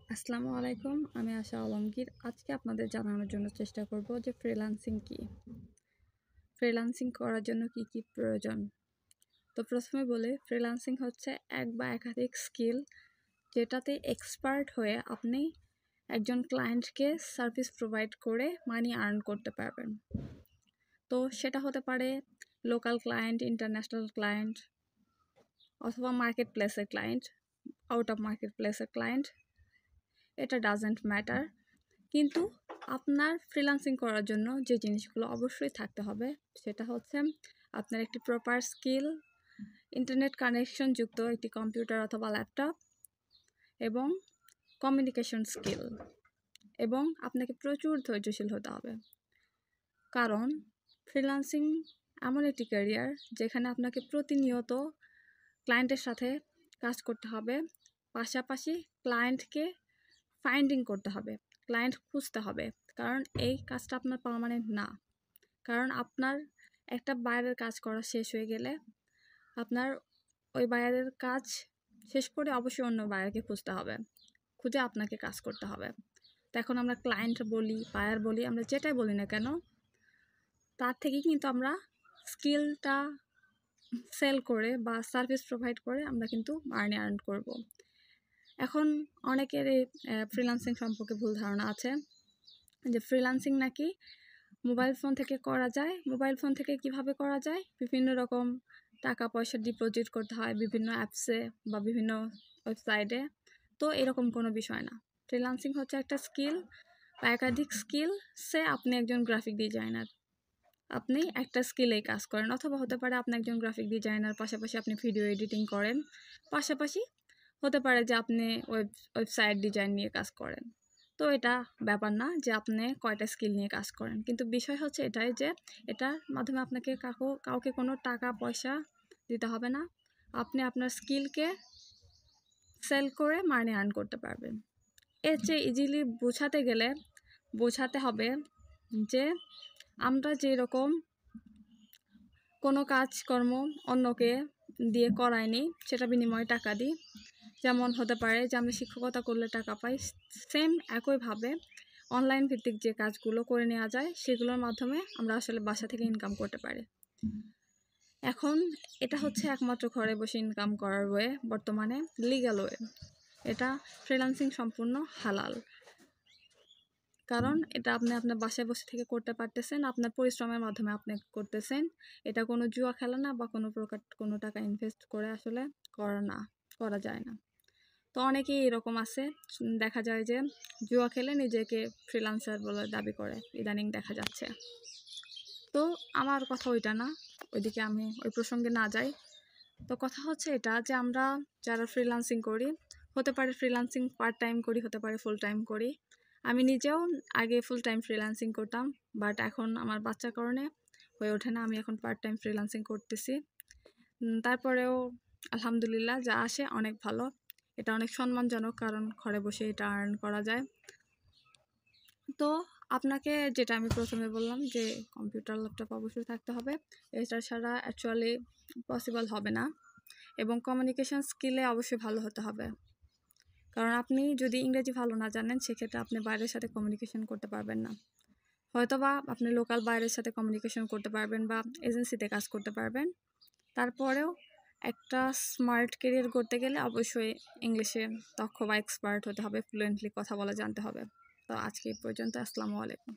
আসসালামু আলাইকুম, আমি আশা আলমগীর। আজকে আপনাদের জানানোর জন্য চেষ্টা করব যে ফ্রিল্যান্সিং কি, ফ্রিল্যান্সিং করার জন্য কি কি প্রয়োজন। তো প্রথমে বলি, ফ্রিল্যান্সিং হচ্ছে এক বা একাধিক স্কিল যেটাতে এক্সপার্ট হয়ে আপনি একজন ক্লায়েন্টকে সার্ভিস প্রোভাইড করে মানি আর্ন করতে পারবেন। তো সেটা হতে পারে লোকাল ক্লায়েন্ট, ইন্টারন্যাশনাল ক্লায়েন্ট, অথবা মার্কেট প্লেসের ক্লায়েন্ট, আউট অফ মার্কেট প্লেসের ক্লায়েন্ট, এটা ডাজেন্ট ম্যাটার। কিন্তু আপনার ফ্রিল্যান্সিং করার জন্য যে জিনিসগুলো অবশ্যই থাকতে হবে সেটা হচ্ছে আপনার একটি প্রপার স্কিল, ইন্টারনেট কানেকশন যুক্ত একটি কম্পিউটার অথবা ল্যাপটপ, এবং কমিউনিকেশন স্কিল, এবং আপনাকে প্রচুর ধৈর্যশীল হতে হবে। কারণ ফ্রিল্যান্সিং এমন একটি ক্যারিয়ার যেখানে আপনাকে প্রতিনিয়ত ক্লায়েন্টের সাথে কাজ করতে হবে, পাশাপাশি ক্লায়েন্টকে ফাইন্ডিং করতে হবে, ক্লায়েন্ট খুঁজতে হবে। কারণ এই কাজটা আপনার পার্মানেন্ট না। কারণ আপনার একটা বাইরের কাজ করা শেষ হয়ে গেলে আপনার ওই বাইরের কাজ শেষ করে অবশ্যই অন্য বাইরকে খুঁজতে হবে, খুঁজে আপনাকে কাজ করতে হবে। তো এখন আমরা ক্লায়েন্ট বলি, বায়ার বলি, আমরা যেটাই বলি না কেন, তার থেকেই কিন্তু আমরা স্কিলটা সেল করে বা সার্ভিস প্রোভাইড করে আমরা কিন্তু মানি আর্ন করব। এখন অনেকের ফ্রিল্যান্সিং সম্পর্কে ভুল ধারণা আছে যে ফ্রিল্যান্সিং নাকি মোবাইল ফোন থেকে করা যায়। মোবাইল ফোন থেকে কিভাবে করা যায়? বিভিন্ন রকম টাকা পয়সা ডিপোজিট করতে হয় বিভিন্ন অ্যাপসে বা বিভিন্ন ওয়েবসাইটে। তো এরকম কোনো বিষয় না। ফ্রিল্যান্সিং হচ্ছে একটা স্কিল বা একাধিক স্কিল। আপনি একজন গ্রাফিক ডিজাইনার, আপনি একটা স্কিলেই কাজ করেন, অথবা হতে পারে আপনি একজন গ্রাফিক ডিজাইনার, পাশাপাশি আপনি ভিডিও এডিটিং করেন, পাশাপাশি হতে পারে যে আপনি ওয়েবসাইট ডিজাইন নিয়ে কাজ করেন। তো এটা ব্যাপার না যে আপনি কয়টা স্কিল নিয়ে কাজ করেন, কিন্তু বিষয় হচ্ছে এটাই যে এটার মাধ্যমে আপনাকে কাউকে কোনো টাকা পয়সা দিতে হবে না। আপনি আপনার স্কিলকে সেল করে মানি আর্ন করতে পারবেন। এর চেয়ে ইজিলি বোঝাতে গেলে বোঝাতে হবে যে আমরা যেরকম কোনো কাজকর্ম অন্যকে দিয়ে করাইনি, সেটা বিনিময়ে টাকা দিই। যেমন হতে পারে যে আমরা শিক্ষকতা করলে টাকা পাই, সেম একইভাবে অনলাইন ভিত্তিক যে কাজগুলো করে নেওয়া যায় সেগুলোর মাধ্যমে আমরা আসলে বাসা থেকে ইনকাম করতে পারি। এখন এটা হচ্ছে একমাত্র ঘরে বসে ইনকাম করার ওয়ে, বর্তমানে লিগ্যাল ওয়ে। এটা ফ্রিল্যান্সিং সম্পূর্ণ হালাল, কারণ এটা আপনি আপনার বাসায় বসে থেকে করতে পারতেছেন, আপনার পরিশ্রমের মাধ্যমে আপনি করতেছেন। এটা কোনো জুয়া খেলা না বা কোনো প্রকার কোনো টাকা ইনভেস্ট করে আসলে করা যায় না। তো অনেকেই এরকম আছে, দেখা যায় যে জুয়া খেলে নিজেকে ফ্রিল্যান্সার বলে দাবি করে, ইদানিং দেখা যাচ্ছে। তো আমার কথা ওইটা না, ওইদিকে আমি ওই প্রসঙ্গে না যাই। তো কথা হচ্ছে এটা যে আমরা যারা ফ্রিল্যান্সিং করি, হতে পারে ফ্রিল্যান্সিং পার্ট টাইম করি, হতে পারে ফুল টাইম করি। আমি নিজেও আগে ফুল টাইম ফ্রিল্যান্সিং করতাম, বাট এখন আমার বাচ্চার কারণে হয়ে ওঠে না। আমি এখন পার্ট টাইম ফ্রিল্যান্সিং করতেছি। তারপরেও আলহামদুলিল্লাহ যা আসে অনেক ভালো। এটা অনেক সম্মানজনক, কারণ ঘরে বসে এটা আর্ন করা যায়। তো আপনাকে যেটা আমি প্রথমে বললাম যে কম্পিউটার ল্যাপটপ অবশ্যই থাকতে হবে, এটা ছাড়া অ্যাকচুয়ালি পসিবল হবে না। এবং কমিউনিকেশন স্কিলে অবশ্যই ভালো হতে হবে, কারণ আপনি যদি ইংরেজি ভালো না জানেন সেক্ষেত্রে আপনি বাইরের সাথে কমিউনিকেশন করতে পারবেন না। হয়তোবা আপনি লোকাল বাইরের সাথে কমিউনিকেশন করতে পারবেন বা এজেন্সিতে কাজ করতে পারবেন। তারপরেও একটা স্মার্ট ক্যারিয়ার করতে গেলে অবশ্যই ইংলিশে দক্ষ বা এক্সপার্ট হতে হবে, ফ্লুয়েন্টলি কথা বলা জানতে হবে। তো আজকে এই পর্যন্ত। আসসালামু আলাইকুম।